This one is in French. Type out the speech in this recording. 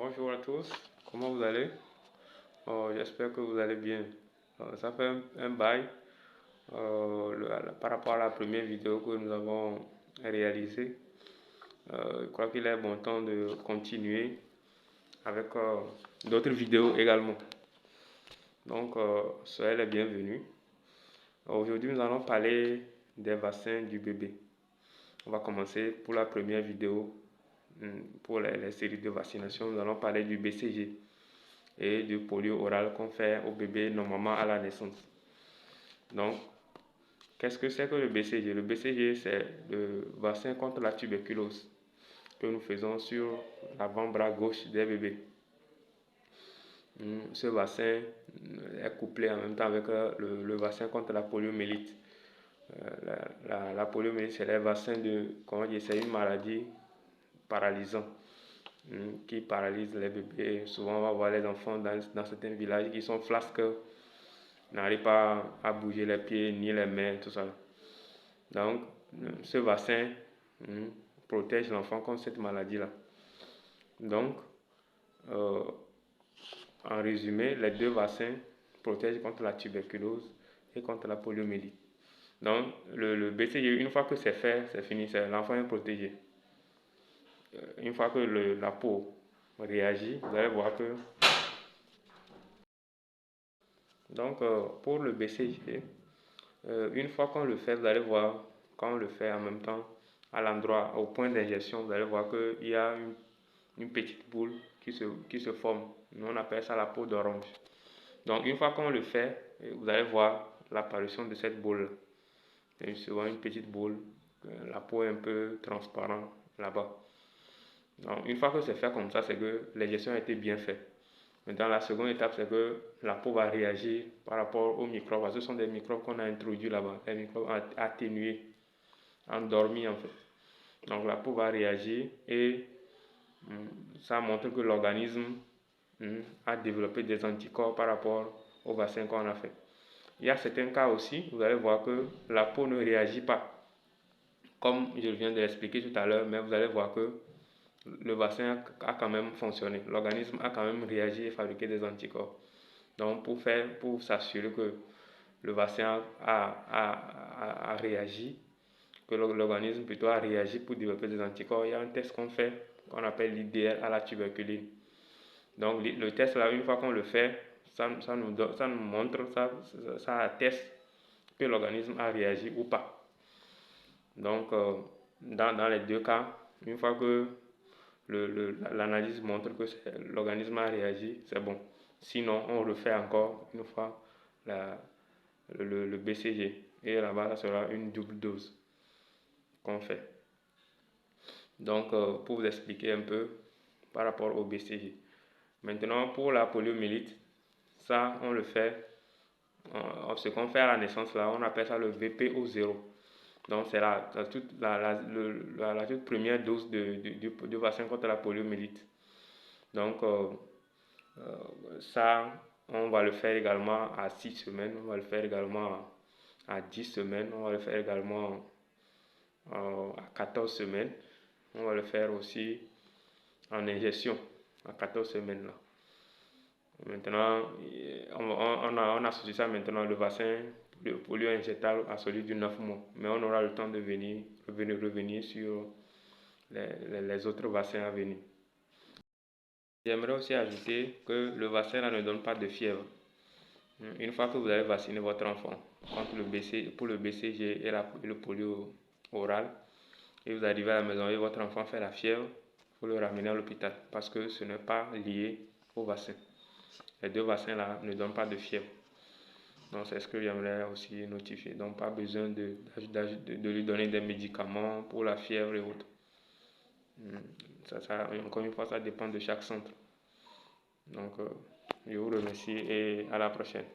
Bonjour à tous, comment vous allez? J'espère que vous allez bien. Ça fait un bail par rapport à la première vidéo que nous avons réalisée. Je crois qu'il est bon temps de continuer avec d'autres vidéos également. Donc, soyez les bienvenus. Aujourd'hui, nous allons parler des vaccins du bébé. On va commencer pour la première vidéo. Pour les séries de vaccination, nous allons parler du BCG et du polio oral qu'on fait au bébé normalement à la naissance. Donc, qu'est-ce que c'est que le BCG? Le BCG, c'est le vaccin contre la tuberculose que nous faisons sur l'avant-bras gauche des bébés. Ce vaccin est couplé en même temps avec le vaccin contre la poliomyélite. La poliomyélite, c'est le vaccin c'est une maladie paralysante qui paralyse les bébés. Souvent, on va voir les enfants dans certains villages qui sont flasques, n'arrivent pas à bouger les pieds ni les mains, tout ça. Donc, ce vaccin protège l'enfant contre cette maladie-là. Donc, en résumé, les deux vaccins protègent contre la tuberculose et contre la poliomyélite. Donc, le BCG, une fois que c'est fait, c'est fini, l'enfant est protégé. Une fois que la peau réagit, vous allez voir que... Donc, pour le BCG, une fois qu'on le fait, vous allez voir, quand on le fait en même temps, à l'endroit, au point d'injection, vous allez voir qu'il y a une petite boule qui se forme. Nous, on appelle ça la peau d'orange. Donc, une fois qu'on le fait, vous allez voir l'apparition de cette boule. C'est souvent une petite boule, la peau est un peu transparente là-bas. Donc, une fois que c'est fait comme ça, c'est que l'injection a été bien faite. Maintenant, la seconde étape, c'est que la peau va réagir par rapport aux microbes. Parce que ce sont des microbes qu'on a introduits là-bas, des microbes atténués, endormis en fait. Donc, la peau va réagir et ça montre que l'organisme a développé des anticorps par rapport au vaccin qu'on a fait. Il y a certains cas aussi, vous allez voir que la peau ne réagit pas, comme je viens de l'expliquer tout à l'heure, mais vous allez voir que le vaccin a quand même fonctionné. L'organisme a quand même réagi et fabriqué des anticorps. Donc, pour s'assurer que le vaccin a réagi, que l'organisme plutôt a réagi pour développer des anticorps, il y a un test qu'on fait, qu'on appelle l'IDL à la tuberculine. Donc, le test là, une fois qu'on le fait, ça nous montre, ça atteste que l'organisme a réagi ou pas. Donc, dans les deux cas, une fois que l'analyse montre que l'organisme a réagi, c'est bon. Sinon, on refait encore une fois le BCG. Et là-bas, ça sera une double dose qu'on fait. Donc, pour vous expliquer un peu par rapport au BCG. Maintenant, pour la poliomyélite, ça, on le fait, ce qu'on fait à la naissance, là, on appelle ça le VPO0. Donc, c'est la toute première dose de vaccin contre la poliomyélite. Donc, ça, on va le faire également à 6 semaines, on va le faire également à 10 semaines, on va le faire également à 14 semaines, on va le faire aussi en injection à 14 semaines là. Maintenant, on associe ça maintenant, le vaccin, le polio injectable à celui du 9 mois. Mais on aura le temps de revenir sur les autres vaccins à venir. J'aimerais aussi ajouter que le vaccin là ne donne pas de fièvre. Une fois que vous avez vacciné votre enfant contre pour le BCG et le polio oral, et vous arrivez à la maison et votre enfant fait la fièvre, il faut le ramener à l'hôpital parce que ce n'est pas lié au vaccin. Les deux vaccins là ne donnent pas de fièvre. Donc c'est ce que j'aimerais aussi notifier. Donc pas besoin de lui donner des médicaments pour la fièvre et autres. Encore une fois, ça dépend de chaque centre. Donc je vous remercie et à la prochaine.